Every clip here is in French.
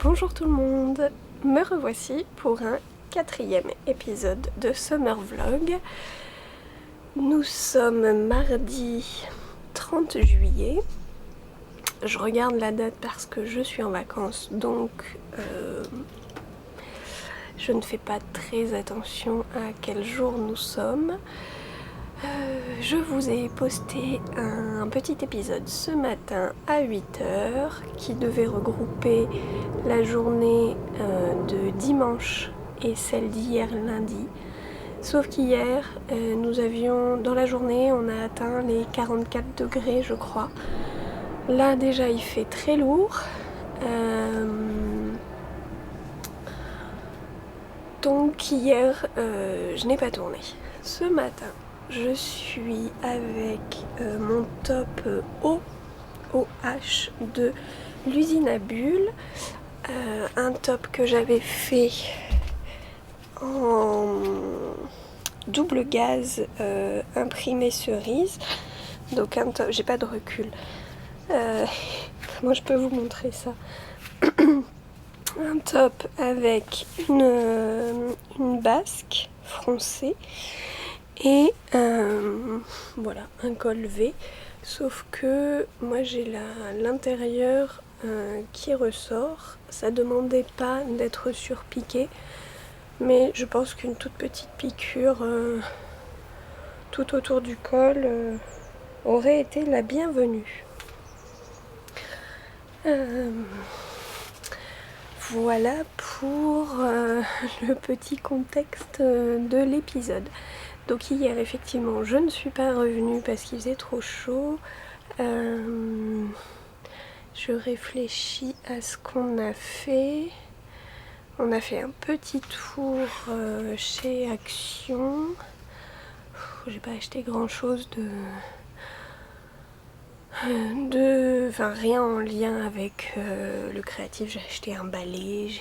Bonjour tout le monde, me revoici pour un 4e épisode de Summer Vlog. Nous sommes mardi 30 juillet. Je regarde la date parce que je suis en vacances, donc je ne fais pas très attention à quel jour nous sommes. Je vous ai posté un petit épisode ce matin à 8h qui devait regrouper la journée de dimanche et celle d'hier lundi. Sauf qu'hier, nous avions, dans la journée, on a atteint les 44 degrés je crois. Là déjà il fait très lourd. Donc hier, je n'ai pas tourné. Ce matin, je suis avec mon top OH de l'usine à bulles. Un top que j'avais fait en double gaze imprimé cerise. Donc un top, j'ai pas de recul. Moi je peux vous montrer ça. Un top avec une basque froncée et voilà, un col V, sauf que moi j'ai l'intérieur qui ressort. Ça demandait pas d'être surpiqué, mais je pense qu'une toute petite piqûre tout autour du col aurait été la bienvenue. Voilà pour le petit contexte de l'épisode. Donc hier effectivement je ne suis pas revenue parce qu'il faisait trop chaud. Je réfléchis à ce qu'on a fait. On a fait un petit tour chez Action. J'ai pas acheté grand chose enfin rien en lien avec le créatif. J'ai acheté un balai,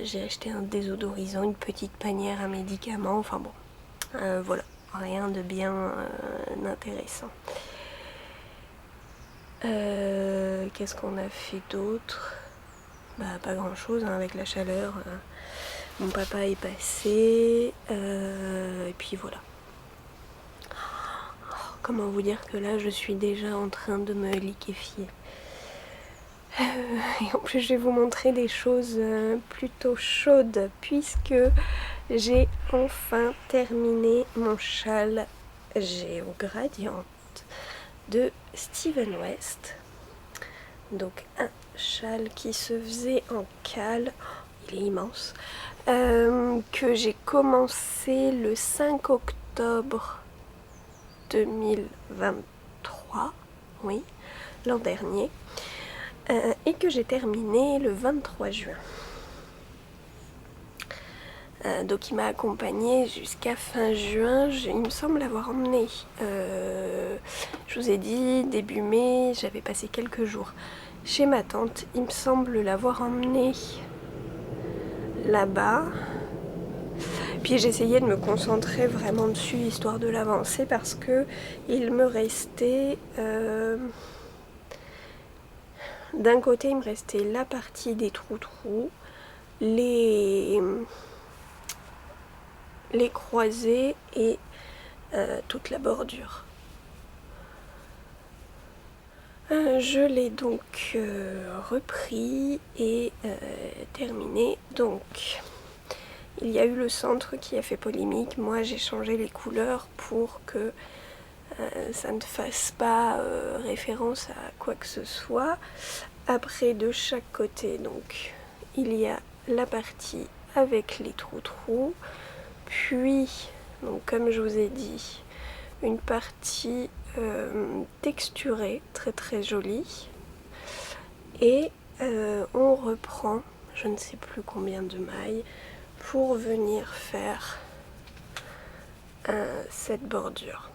j'ai acheté un désodorisant, une petite panière à médicaments, enfin bon, voilà, rien de bien intéressant. Qu'est-ce qu'on a fait d'autre? Bah pas grand chose hein, avec la chaleur. Mon papa est passé, et puis voilà. Comment vous dire que là je suis déjà en train de me liquéfier. Et en plus je vais vous montrer des choses plutôt chaudes puisque j'ai enfin terminé mon châle Géogradiente de Steven West. Donc un châle qui se faisait en cale, il est immense, que j'ai commencé le 5 octobre 2023, oui, l'an dernier, et que j'ai terminé le 23 juin. Donc il m'a accompagnée jusqu'à fin juin, il me semble l'avoir emmené. Je vous ai dit, début mai, j'avais passé quelques jours chez ma tante. Il me semble l'avoir emmené là-bas. Puis j'essayais de me concentrer vraiment dessus, histoire de l'avancer, parce que il me restait... d'un côté, il me restait la partie des trous-trous, les croisés et toute la bordure. Je l'ai donc repris et terminé. Donc il y a eu le centre qui a fait polémique. Moi j'ai changé les couleurs pour que ça ne fasse pas référence à quoi que ce soit. Après, de chaque côté, donc il y a la partie avec les trous-trous, puis donc comme je vous ai dit, une partie texturée très très jolie, et on reprend je ne sais plus combien de mailles pour venir faire cette bordure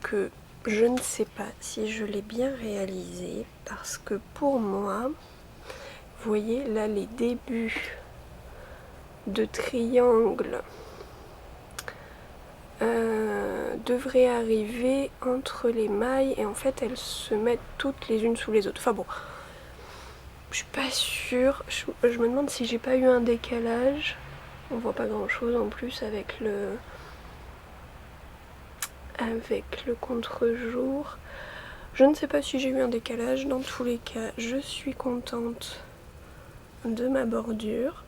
que je ne sais pas si je l'ai bien réalisée, parce que pour moi, vous voyez là les débuts de triangle devrait arriver entre les mailles et en fait elles se mettent toutes les unes sous les autres. Enfin bon, je suis pas sûre, je me demande si j'ai pas eu un décalage. On voit pas grand chose en plus avec le contre-jour. Je ne sais pas si j'ai eu un décalage, dans tous les cas je suis contente de ma bordure.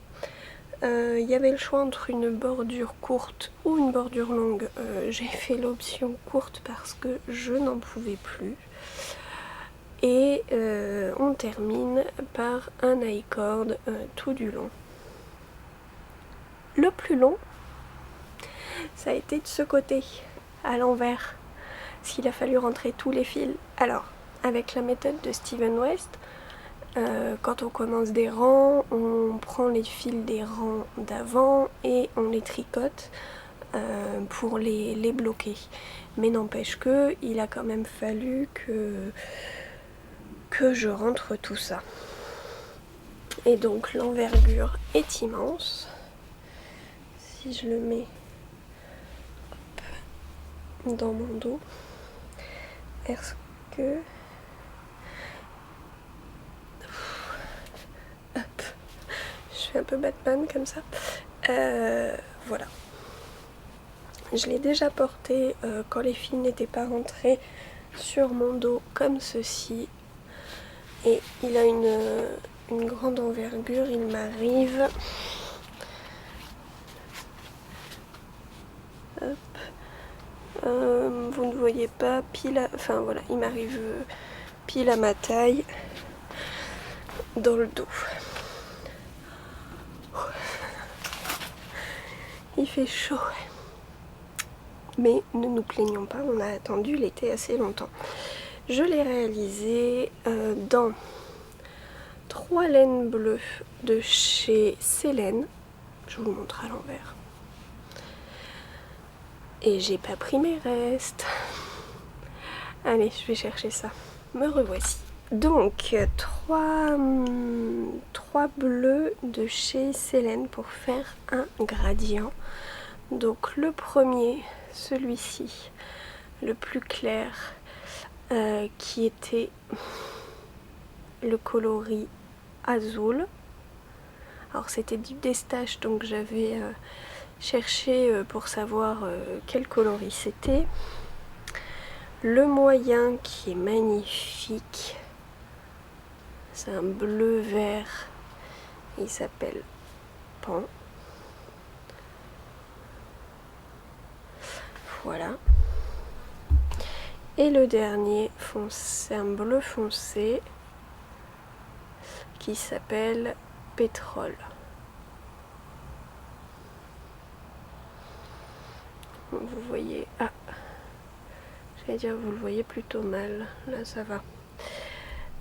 Il y avait le choix entre une bordure courte ou une bordure longue. J'ai fait l'option courte parce que je n'en pouvais plus. Et on termine par un I-cord tout du long. Le plus long, ça a été de ce côté, à l'envers, parce qu'il a fallu rentrer tous les fils. Alors, avec la méthode de Steven West, quand on commence des rangs, on prend les fils des rangs d'avant et on les tricote pour les bloquer. Mais n'empêche que, il a quand même fallu que je rentre tout ça. Et donc l'envergure est immense. Si je le mets dans mon dos, est-ce que... Hop. Je fais un peu Batman comme ça. Voilà. Je l'ai déjà porté quand les fils n'étaient pas rentrés sur mon dos comme ceci. Et il a une grande envergure, il m'arrive... Hop. Vous ne voyez pas, pile à... Enfin voilà, il m'arrive pile à ma taille dans le dos. Il fait chaud. Mais ne nous plaignons pas, on a attendu l'été assez longtemps. Je l'ai réalisé dans 3 laines bleues de chez Célène. Je vous le montre à l'envers. Et j'ai pas pris mes restes. Allez, je vais chercher ça. Me revoici. Donc, 3 bleus de chez Célène pour faire un gradient. Donc le premier, celui-ci, le plus clair, qui était le coloris azul. Alors c'était du Destache, donc j'avais cherché pour savoir quel coloris c'était. Le moyen qui est magnifique, c'est un bleu vert, il s'appelle Pan. Voilà. Et le dernier, c'est un bleu foncé qui s'appelle Pétrole. Vous voyez... Ah, j'allais dire vous le voyez plutôt mal. Là ça va.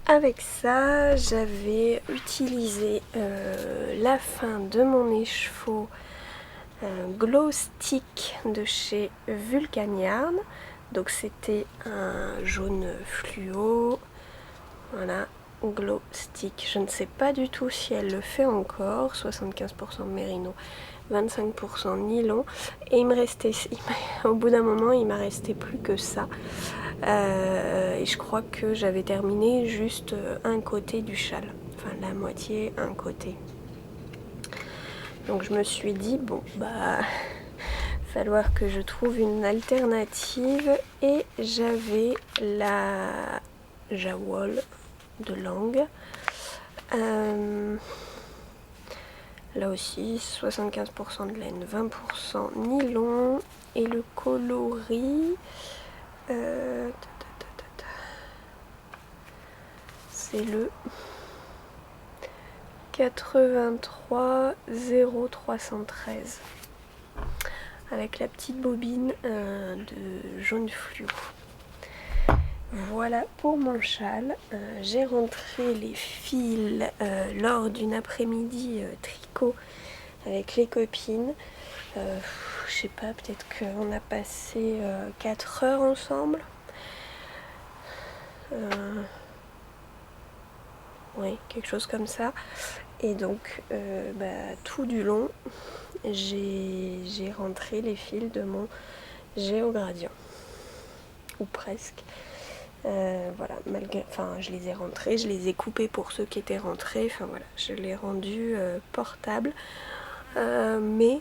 Avec ça, j'avais utilisé la fin de mon écheveau Glow Stick de chez Vulcan Yarn. Donc c'était un jaune fluo. Voilà, Glow Stick. Je ne sais pas du tout si elle le fait encore. 75% mérino, 25% nylon. Et il me restait, au bout d'un moment, il m'a resté plus que ça. Et je crois que j'avais terminé juste un côté du châle. Enfin, la moitié, un côté. Donc je me suis dit, bon, bah... falloir que je trouve une alternative. Et j'avais la Jawol de Langue. Là aussi 75% de laine, 20% nylon. Et le coloris c'est le 83 0313 avec la petite bobine de jaune fluo. Voilà pour mon châle. J'ai rentré les fils lors d'une après-midi tricot avec les copines. Je sais pas, peut-être qu'on a passé 4 heures ensemble. Oui, quelque chose comme ça. Et donc, tout du long, j'ai rentré les fils de mon j'ai au gradient. Ou presque. Voilà, je les ai rentrés, je les ai coupés pour ceux qui étaient rentrés, enfin voilà, je l'ai rendu portable. Mais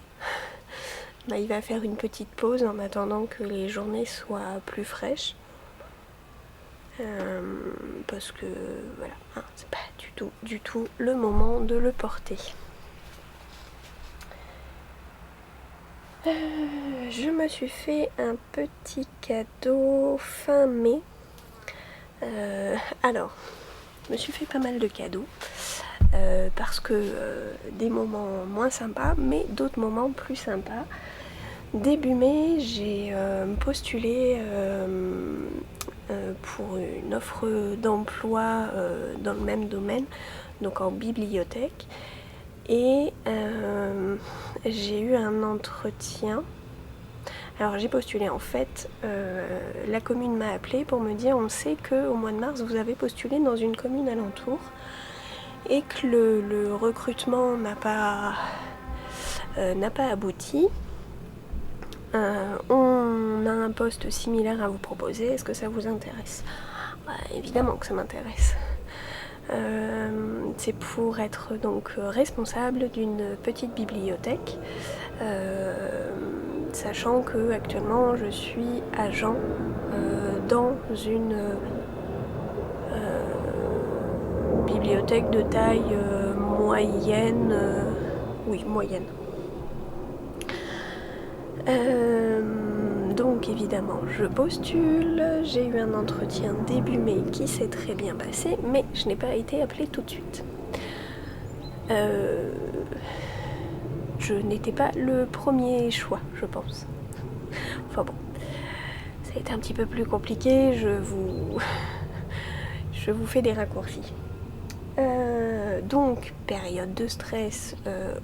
il va faire une petite pause en attendant que les journées soient plus fraîches. Parce que voilà, c'est pas du tout le moment de le porter. Je me suis fait un petit cadeau fin mai. Alors, je me suis fait pas mal de cadeaux parce que des moments moins sympas, mais d'autres moments plus sympas. Début mai, j'ai postulé pour une offre d'emploi dans le même domaine, donc en bibliothèque. Et j'ai eu un entretien. Alors j'ai postulé en fait, la commune m'a appelé pour me dire on sait qu'au mois de mars vous avez postulé dans une commune alentour et que le recrutement n'a pas abouti. On a un poste similaire à vous proposer, est-ce que ça vous intéresse? Évidemment que ça m'intéresse. C'est pour être donc responsable d'une petite bibliothèque, sachant que actuellement je suis agent dans une bibliothèque de taille moyenne, moyenne. Donc évidemment je postule, j'ai eu un entretien début mai qui s'est très bien passé, mais je n'ai pas été appelée tout de suite. Je n'étais pas le premier choix, je pense. Enfin bon, ça a été un petit peu plus compliqué, je vous fais des raccourcis. Donc période de stress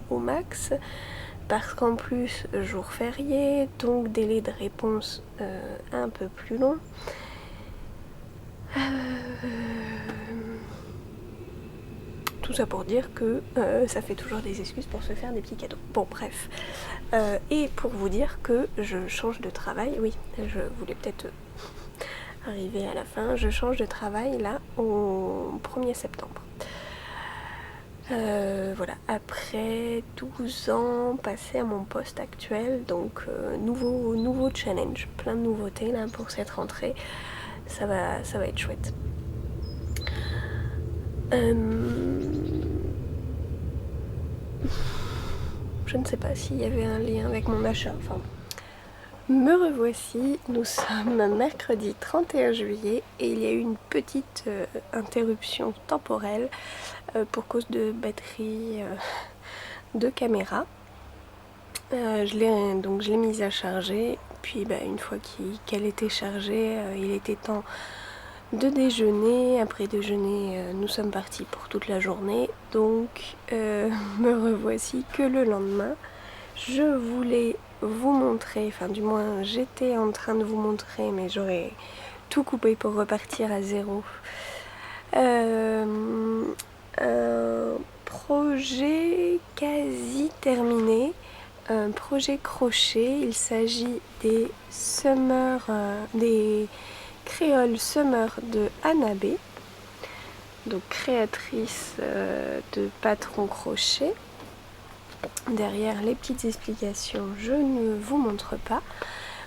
au max. Parce qu'en plus, jour férié, donc délai de réponse un peu plus long. Tout ça pour dire que ça fait toujours des excuses pour se faire des petits cadeaux. Bon, bref. Et pour vous dire que je change de travail, oui, je voulais peut-être arriver à la fin, je change de travail là au 1er septembre. Voilà, après 12 ans passés à mon poste actuel, donc nouveau challenge, plein de nouveautés là pour cette rentrée, ça va être chouette. Je ne sais pas s'il y avait un lien avec mon achat, enfin. Me revoici, nous sommes mercredi 31 juillet et il y a eu une petite interruption temporelle pour cause de batterie de caméra. Je l'ai mise à charger, puis une fois qu'elle était chargée, il était temps de déjeuner. Après déjeuner, nous sommes partis pour toute la journée, donc me revoici que le lendemain. Je voulais vous montrer, enfin du moins j'étais en train de vous montrer, mais j'aurais tout coupé pour repartir à zéro. Un projet quasi terminé, un projet crochet. Il s'agit des des créoles Summer de Anna B, donc créatrice de patrons crochet. Derrière les petites explications, je ne vous montre pas.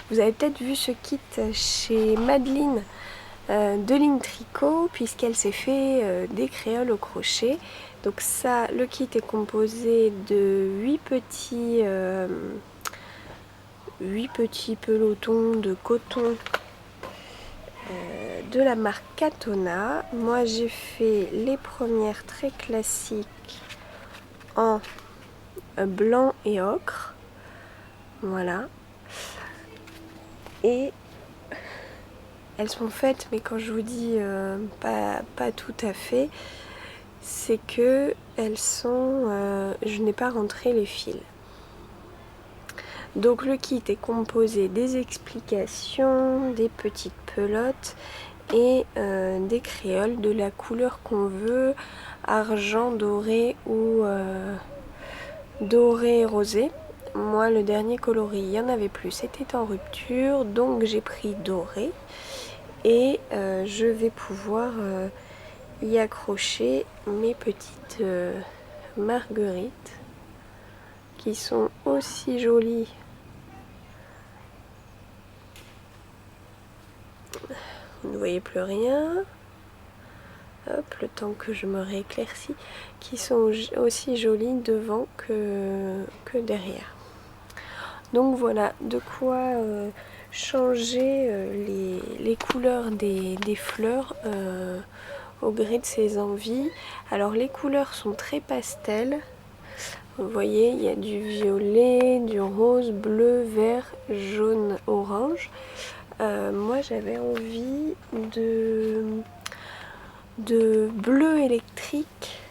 Vous avez peut-être vu ce kit chez Madeline de Ligne Tricot, puisqu'elle s'est fait des créoles au crochet. Donc ça, le kit est composé de 8 petits pelotons de coton de la marque Katona. Moi j'ai fait les premières très classiques en blanc et ocre, voilà, et elles sont faites, mais quand je vous dis pas tout à fait, c'est que elles sont je n'ai pas rentré les fils. Donc le kit est composé des explications, des petites pelotes et des créoles de la couleur qu'on veut, argent, doré ou doré rosé. moi le dernier coloris, il n'y en avait plus, c'était en rupture, donc j'ai pris doré et je vais pouvoir y accrocher mes petites marguerites qui sont aussi jolies. Vous ne voyez plus rien. Hop, le temps que je me rééclaircis, qui sont aussi jolies devant que derrière. Donc voilà, de quoi changer les couleurs des fleurs au gré de ses envies. Alors les couleurs sont très pastel. Vous voyez, il y a du violet, du rose, bleu, vert, jaune, orange. Moi j'avais envie de bleu électrique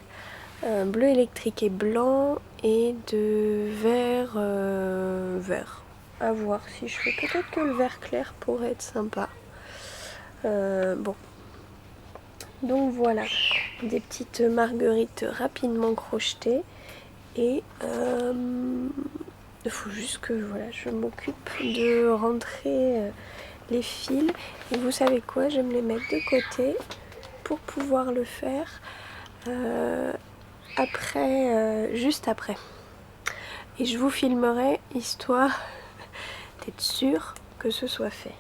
et blanc et de vert vert. À voir si je fais, peut-être que le vert clair pourrait être sympa. Bon, donc voilà, des petites marguerites rapidement crochetées et il faut juste que voilà, je m'occupe de rentrer les fils. Et vous savez quoi, je vais me les mettre de côté pour pouvoir le faire après, juste après. Et je vous filmerai histoire d'être sûre que ce soit fait.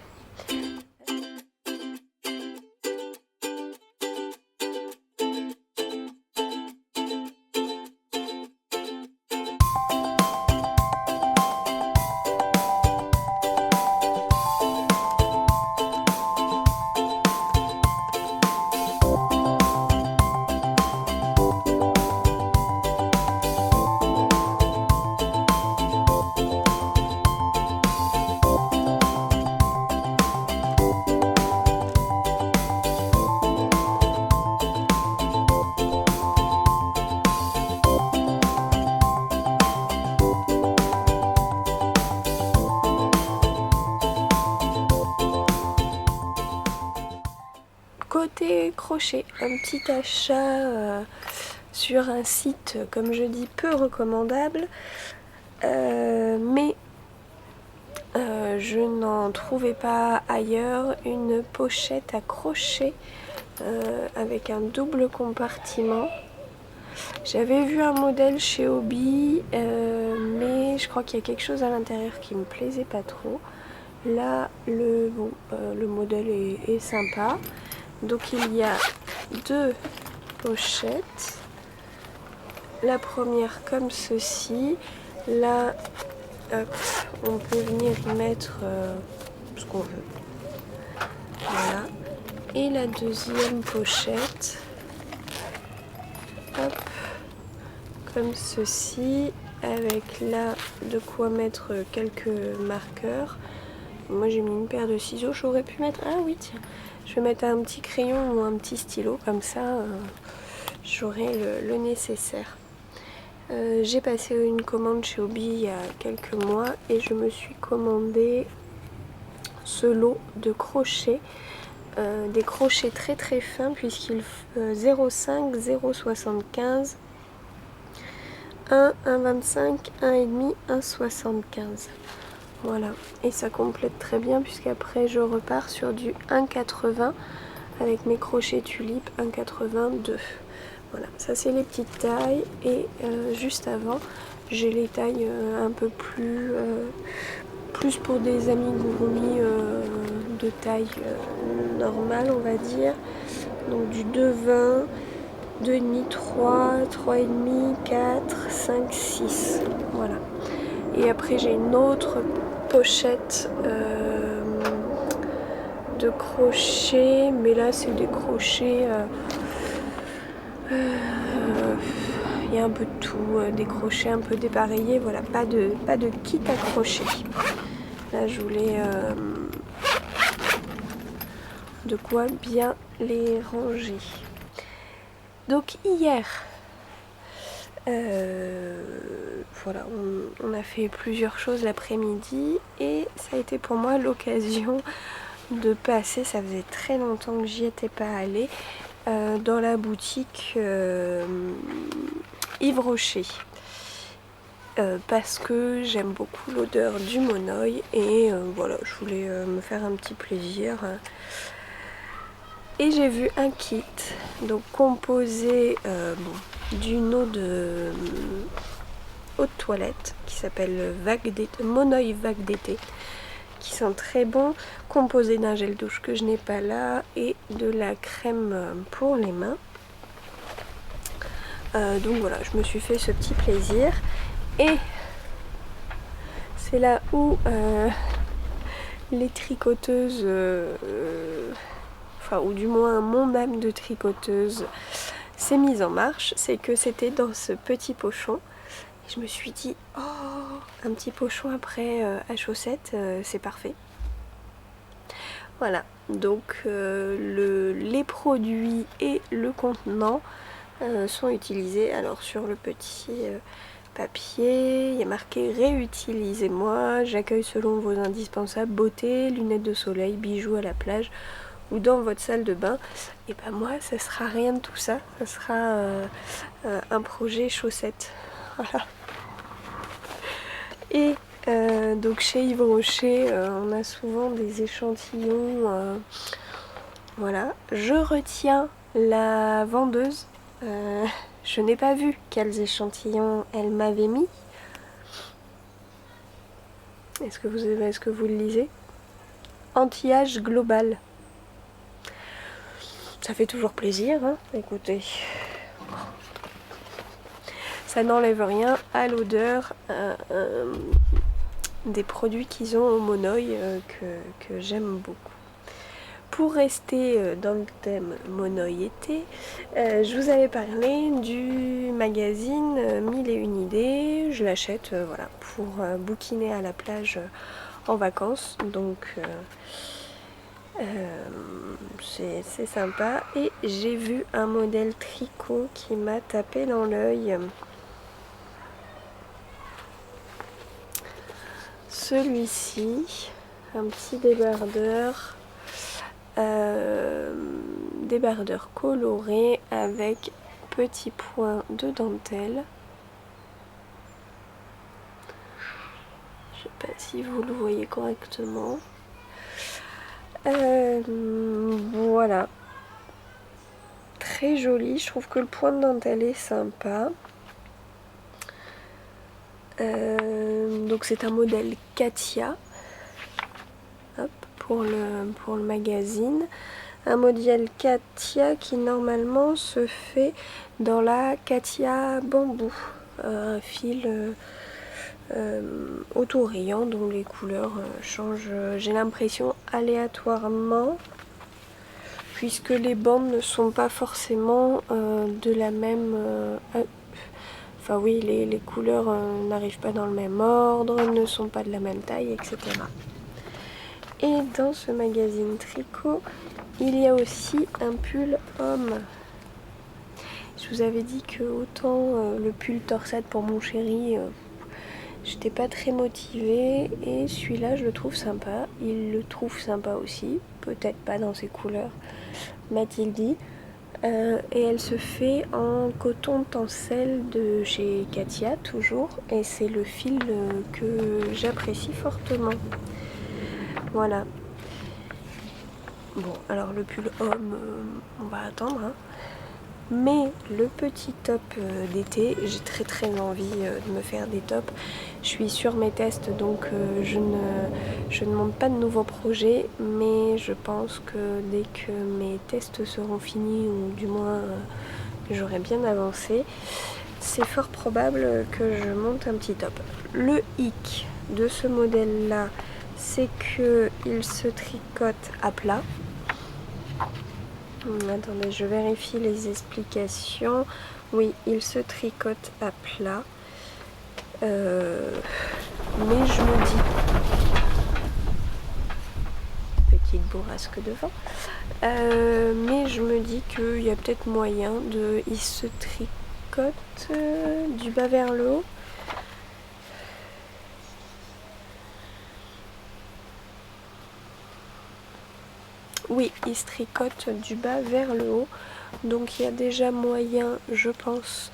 Côté crochet, un petit achat sur un site, comme je dis, peu recommandable, mais je n'en trouvais pas ailleurs, une pochette à crochet avec un double compartiment. J'avais vu un modèle chez Hobby, mais je crois qu'il y a quelque chose à l'intérieur qui me plaisait pas trop. Là, le modèle est sympa. Donc il y a deux pochettes. La première comme ceci. Là, hop, on peut venir y mettre ce qu'on veut. Voilà. Et la deuxième pochette, hop, comme ceci, avec là de quoi mettre quelques marqueurs. Moi j'ai mis une paire de ciseaux, j'aurais pu mettre... Ah oui tiens, je vais mettre un petit crayon ou un petit stylo, comme ça j'aurai le nécessaire. J'ai passé une commande chez Hobby il y a quelques mois et je me suis commandé ce lot de crochets, des crochets très très fins puisqu'il 0,5, 0,75, 1, 1,25, 1,5, 1,75. Voilà, et ça complète très bien puisqu'après je repars sur du 1,80 avec mes crochets tulipes 1,82. Voilà, ça c'est les petites tailles et juste avant j'ai les tailles un peu plus pour des amigurumis de taille normale on va dire. Donc du 2,20, 2,5, 3, 3,5, 4, 5, 6. Voilà. Et après j'ai une autre pochette de crochets, mais là c'est des crochets, il y a un peu de tout, des crochets un peu dépareillés, voilà, pas de kit à crochet. Là je voulais de quoi bien les ranger. Donc hier, voilà, on a fait plusieurs choses l'après-midi et ça a été pour moi l'occasion de passer, ça faisait très longtemps que j'y étais pas allée, dans la boutique Yves Rocher. parce que j'aime beaucoup l'odeur du monoï et voilà, je voulais me faire un petit plaisir. Et j'ai vu un kit donc composé d'une eau de toilette qui s'appelle Monoï Vague d'été, qui sent très bon, composé d'un gel douche que je n'ai pas là et de la crème pour les mains. Donc voilà, je me suis fait ce petit plaisir et c'est là où les tricoteuses, enfin ou du moins mon âme de tricoteuse s'est mise en marche, c'est que c'était dans ce petit pochon. Et je me suis dit, oh, un petit pochon après à chaussettes, c'est parfait. Voilà, donc les produits et le contenant sont utilisés. Alors sur le petit papier, il y a marqué réutilisez-moi, j'accueille selon vos indispensables beauté, lunettes de soleil, bijoux à la plage ou dans votre salle de bain. Et ben moi, ça sera rien de tout ça, ça sera un projet chaussettes. Voilà. Et donc chez Yves Rocher, on a souvent des échantillons. Voilà, je retiens la vendeuse. Je n'ai pas vu quels échantillons elle m'avait mis. Est-ce que vous le lisez? Anti-âge global. Ça fait toujours plaisir, hein. Écoutez. Ça n'enlève rien à l'odeur des produits qu'ils ont au monoï que j'aime beaucoup. Pour rester dans le thème monoï été, je vous avais parlé du magazine 1001 idées. Je l'achète voilà, pour bouquiner à la plage en vacances. Donc c'est sympa. Et j'ai vu un modèle tricot qui m'a tapé dans l'œil. Celui-ci, un petit débardeur coloré avec petits points de dentelle. Je sais pas si vous le voyez correctement. Voilà, très joli. Je trouve que le point de dentelle est sympa. Donc c'est un modèle Katia. Hop, pour le magazine. Un modèle Katia qui normalement se fait dans la Katia bambou. Un fil auto-rayant dont les couleurs changent, j'ai l'impression, aléatoirement. Puisque les bandes ne sont pas forcément de la même... Enfin oui, les couleurs n'arrivent pas dans le même ordre, ne sont pas de la même taille, etc. Et dans ce magazine tricot, il y a aussi un pull homme. Je vous avais dit que autant le pull torsade pour mon chéri, j'étais pas très motivée. Et celui-là, je le trouve sympa. Il le trouve sympa aussi. Peut-être pas dans ses couleurs, m'a-t-il dit. Et elle se fait en coton tencel de chez Katia, toujours. Et c'est le fil que j'apprécie fortement. Voilà. Bon, alors le pull homme, on va attendre. Hein. Mais le petit top d'été, j'ai très envie de me faire des tops. Je suis sur mes tests, donc je ne monte pas de nouveaux projets. Mais je pense que dès que mes tests seront finis, ou du moins j'aurai bien avancé, c'est fort probable que je monte un petit top. Le hic de ce modèle-là, c'est qu'il se tricote à plat. Attendez, je vérifie les explications. Oui, il se tricote à plat. Mais je me dis... Petite bourrasque de vent. Mais je me dis qu'il y a peut-être moyen de... Il se tricote du bas vers le haut. Oui, il se tricote du bas vers le haut. Donc il y a déjà moyen, je pense,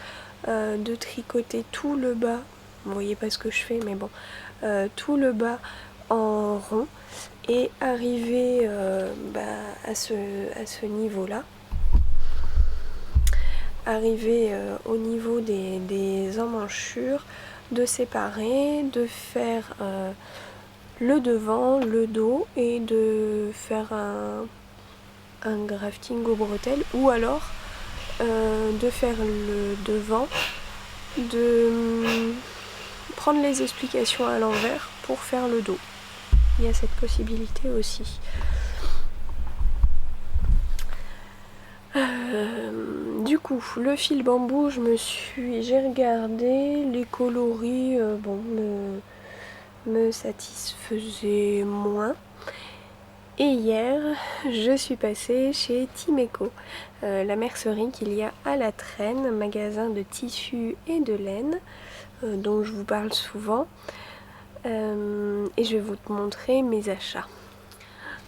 de tricoter tout le bas vous voyez pas ce que je fais, mais bon, tout le bas en rond et arriver à ce niveau-là. Arriver au niveau des emmanchures, de séparer, de faire le devant, le dos et de faire un grafting aux bretelles, ou alors de faire le devant, de prendre les explications à l'envers pour faire le dos. Il y a cette possibilité aussi. Du coup, le fil bambou, j'ai regardé, les coloris, me satisfaisaient moins. Et hier, je suis passée chez Timeco, la mercerie qu'il y a à La Traîne, magasin de tissus et de laine, dont je vous parle souvent. Et je vais vous montrer mes achats.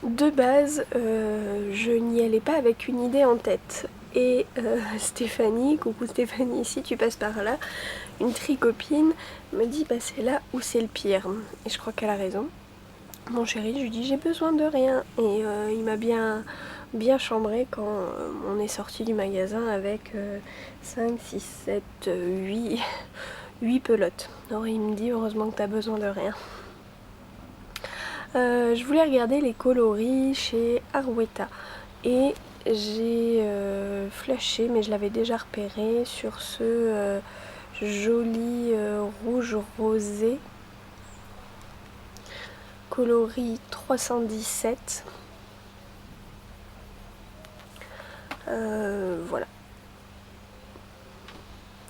De base, je n'y allais pas avec une idée en tête. Et Stéphanie, coucou Stéphanie, si tu passes par là, une tricopine me dit bah c'est là où c'est le pire. Et je crois qu'elle a raison. Mon chéri, je lui dis j'ai besoin de rien. Et il m'a bien chambré quand on est sorti du magasin avec 5, 6, 7, 8 pelotes. Alors il me dit heureusement que t'as besoin de rien. Je voulais regarder les coloris chez Arweta et j'ai flashé, mais je l'avais déjà repéré, sur ce joli rouge rosé, coloris 317. Voilà.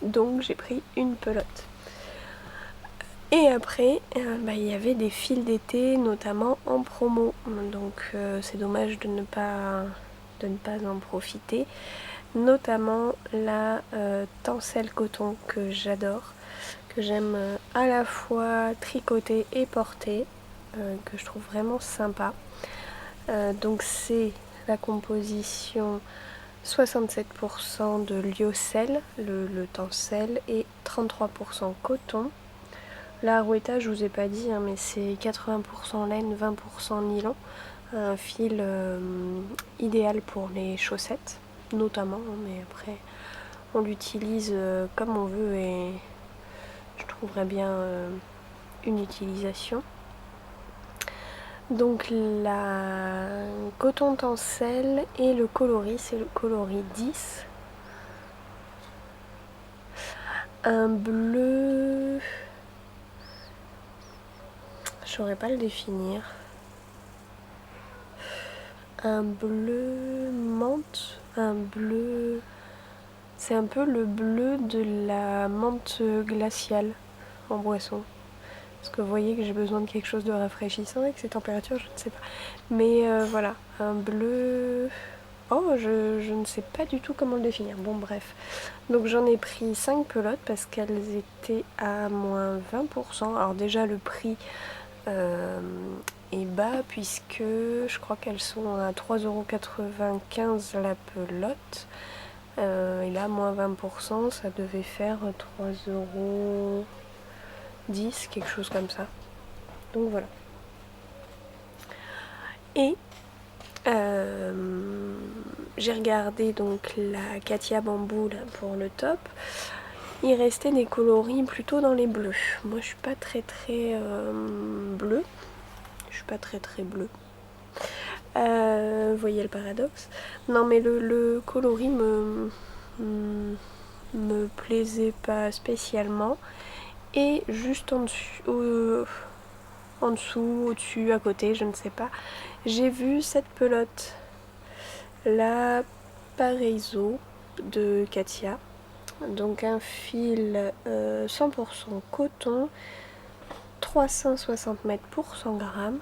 Donc j'ai pris une pelote. Et après, il y avait des fils d'été, notamment en promo. Donc c'est dommage de ne pas en profiter. Notamment la tencel coton que j'adore, que j'aime à la fois tricoter et porter, que je trouve vraiment sympa. Donc c'est la composition 67% de lyocell, le tencel, et 33% coton. La Arweta, je vous ai pas dit, mais c'est 80% laine, 20% nylon. Un fil idéal pour les chaussettes, notamment, mais après on l'utilise comme on veut et je trouverais bien une utilisation. Donc la coton tencel et le coloris, c'est le coloris 10. Un bleu, je saurais pas le définir. Un bleu menthe, un bleu, c'est un peu le bleu de la menthe glaciale en boisson. Parce que vous voyez que j'ai besoin de quelque chose de rafraîchissant avec ces températures, je ne sais pas. Mais voilà, un bleu... Oh, je ne sais pas du tout comment le définir. Bon, bref. Donc j'en ai pris 5 pelotes parce qu'elles étaient à moins 20%. Alors déjà, le prix est bas puisque je crois qu'elles sont à 3,95 € la pelote. Et là, moins 20%, ça devait faire 3,10 €, quelque chose comme ça. Donc voilà. Et j'ai regardé donc la Katia Bambou là, pour le top. Il restait des coloris plutôt dans les bleus. Moi je suis pas très bleu. Je suis pas très bleu. Vous voyez le paradoxe. Non mais le coloris me plaisait pas spécialement. Et juste en dessous, au-dessus, à côté, je ne sais pas, j'ai vu cette pelote, la Paraiso de Katia. Donc un fil 100% coton, 360 mètres pour 100 grammes.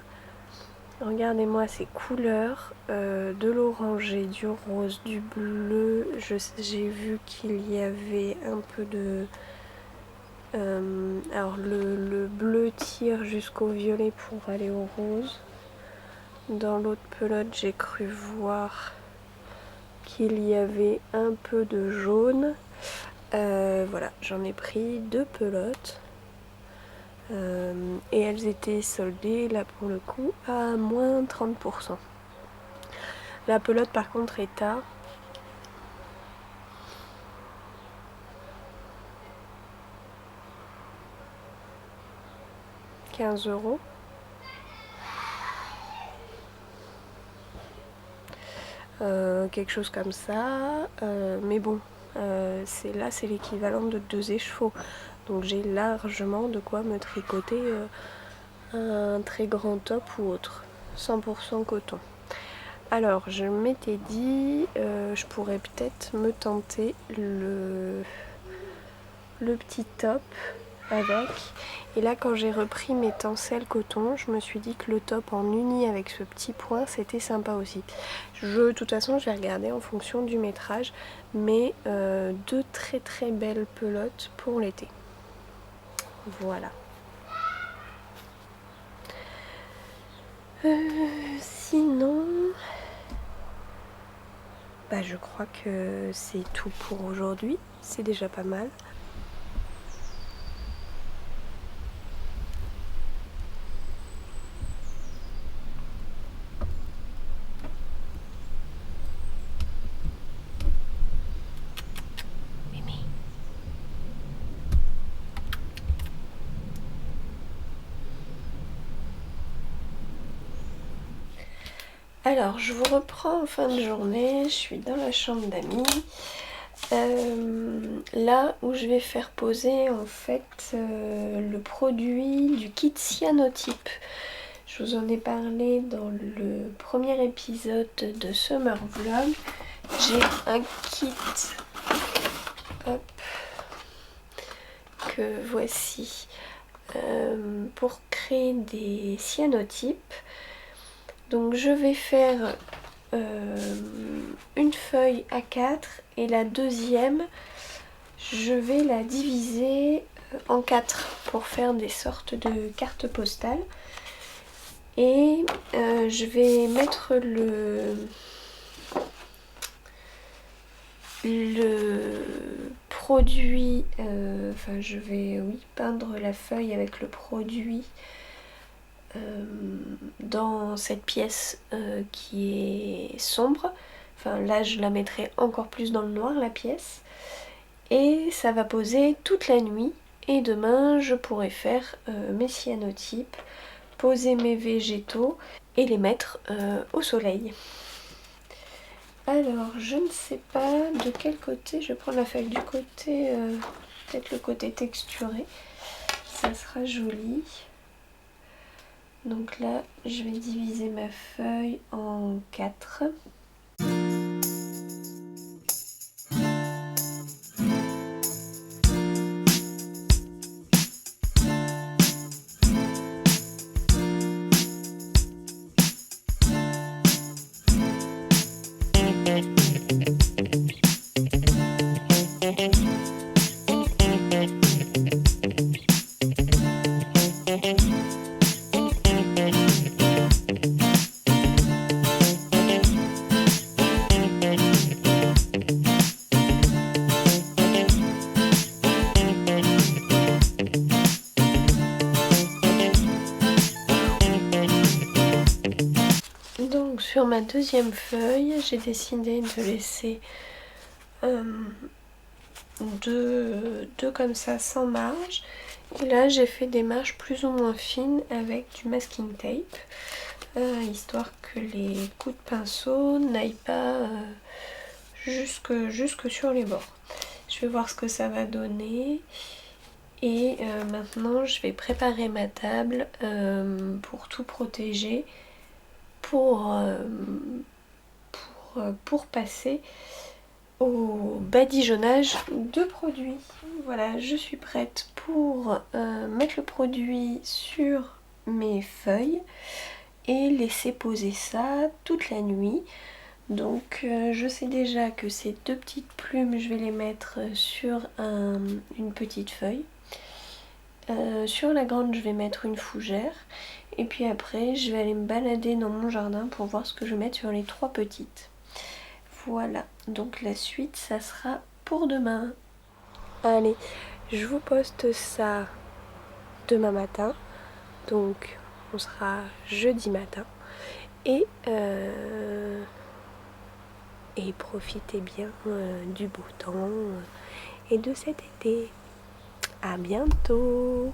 Regardez-moi ces couleurs, de l'orangé, du rose, du bleu. J'ai vu qu'il y avait un peu de... alors le bleu tire jusqu'au violet pour aller au rose. Dans l'autre pelote, j'ai cru voir qu'il y avait un peu de jaune. Voilà, j'en ai pris 2 pelotes. Et elles étaient soldées là pour le coup à moins 30%. La pelote par contre est à 15 €. Quelque chose comme ça. Mais bon, c'est l'équivalent de 2 écheveaux. Donc j'ai largement de quoi me tricoter un très grand top ou autre. 100% coton. Alors je m'étais dit, je pourrais peut-être me tenter le petit top avec. Et là quand j'ai repris mes tencels coton, je me suis dit que le top en uni avec ce petit point c'était sympa aussi. De toute façon je vais regarder en fonction du métrage, mais deux très très belles pelotes pour l'été. Voilà. Sinon, je crois que c'est tout pour aujourd'hui. C'est déjà pas mal. Alors, je vous reprends en fin de journée. Je suis dans la chambre d'amis. Là où je vais faire poser en fait le produit du kit cyanotype. Je vous en ai parlé dans le premier épisode de Summer Vlog. J'ai un kit que voici pour créer des cyanotypes. Donc je vais faire une feuille A4 et la deuxième je vais la diviser en 4 pour faire des sortes de cartes postales. Et je vais mettre le produit, je vais peindre la feuille avec le produit dans cette pièce qui est sombre. Enfin là je la mettrai encore plus dans le noir la pièce. Et ça va poser toute la nuit. Et demain je pourrai faire mes cyanotypes, poser mes végétaux et les mettre au soleil. Alors je ne sais pas de quel côté je vais prendre la feuille, du côté peut-être le côté texturé, ça sera joli. Donc là je vais diviser ma feuille en 4. Donc sur ma deuxième feuille, j'ai décidé de laisser deux comme ça sans marge. Et là j'ai fait des marges plus ou moins fines avec du masking tape, histoire que les coups de pinceau n'aillent pas jusque sur les bords. Je vais voir ce que ça va donner. Et maintenant je vais préparer ma table pour tout protéger, pour passer au badigeonnage de produits. Voilà, je suis prête pour mettre le produit sur mes feuilles et laisser poser ça toute la nuit. Donc je sais déjà que ces deux petites plumes, je vais les mettre sur une petite feuille. Sur la grande, je vais mettre une fougère. Et puis après, je vais aller me balader dans mon jardin pour voir ce que je vais mettre sur les trois petites. Voilà, donc la suite, ça sera pour demain. Allez, je vous poste ça demain matin. Donc on sera jeudi matin. Et profitez bien du beau temps et de cet été. À bientôt!